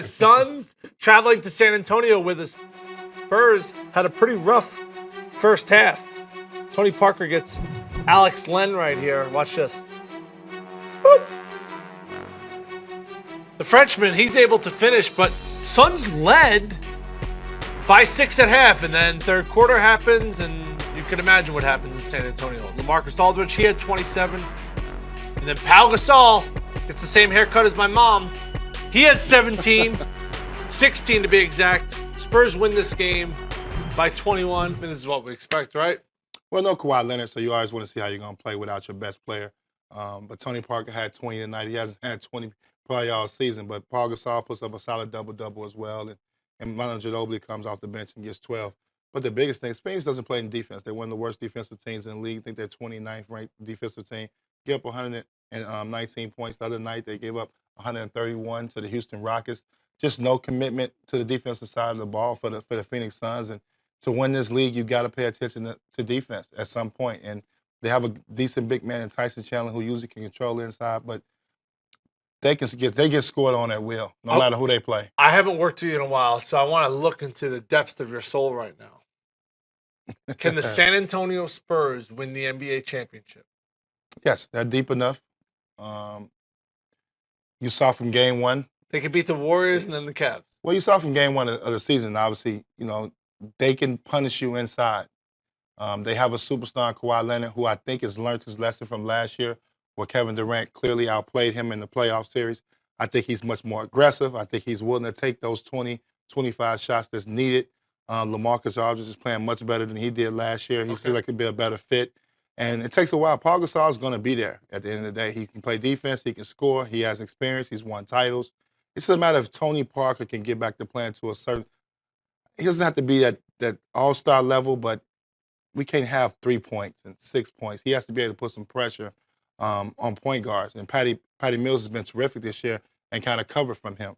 Suns traveling to San Antonio with the Spurs had a pretty rough first half. Tony Parker gets Alex Len right here. Watch this. Boop. The Frenchman, he's able to finish, but Suns led by 6 at half, and then third quarter happens, and you can imagine what happens in San Antonio. LaMarcus Aldridge, he had 27, and then Pau Gasol gets the same haircut as my mom. He had 17, 16 to be exact. Spurs win this game by 21. I mean, this is what we expect, right? Well, no Kawhi Leonard, so you always want to see how you're going to play without your best player. But Tony Parker had 20 tonight. He hasn't had 20 probably all season, but Pau Gasol puts up a solid double-double as well. And Manu Ginobili comes off the bench and gets 12. But the biggest thing, Phoenix doesn't play in defense. They're one of the worst defensive teams in the league. I think they're 29th ranked defensive team. Give up 119 points the other night. They gave up 131 to the Houston Rockets. Just no commitment to the defensive side of the ball for the Phoenix Suns. And to win this league, you've got to pay attention to defense at some point. And they have a decent big man in Tyson Chandler who usually can control inside, but they get scored on at will, no matter who they play. I haven't worked with you in a while, so I want to look into the depths of your soul right now. Can the San Antonio Spurs win the NBA championship? Yes, they're deep enough. You saw from game one. They can beat the Warriors and then the Cavs. Well, you saw from game one of the season, obviously, they can punish you inside. They have a superstar, Kawhi Leonard, who I think has learned his lesson from last year, where Kevin Durant clearly outplayed him in the playoff series. I think he's much more aggressive. I think he's willing to take those 20, 25 shots that's needed. LaMarcus Aldridge is playing much better than he did last year. He feels like he'd be a better fit. And it takes a while. Pau Gasol is going to be there at the end of the day. He can play defense. He can score. He has experience. He's won titles. It's just a matter of Tony Parker can get back to playing to a certain – he doesn't have to be that all-star level, but we can't have 3 points and 6 points. He has to be able to put some pressure on point guards. And Patty Mills has been terrific this year and kind of covered from him.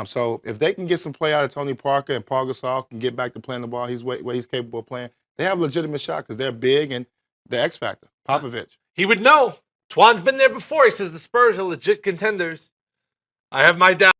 So if they can get some play out of Tony Parker and Pau Gasol can get back to playing the ball where he's capable of playing, they have a legitimate shot because they're big and the X factor, Popovich. He would know. Twan's been there before. He says the Spurs are legit contenders. I have my doubts.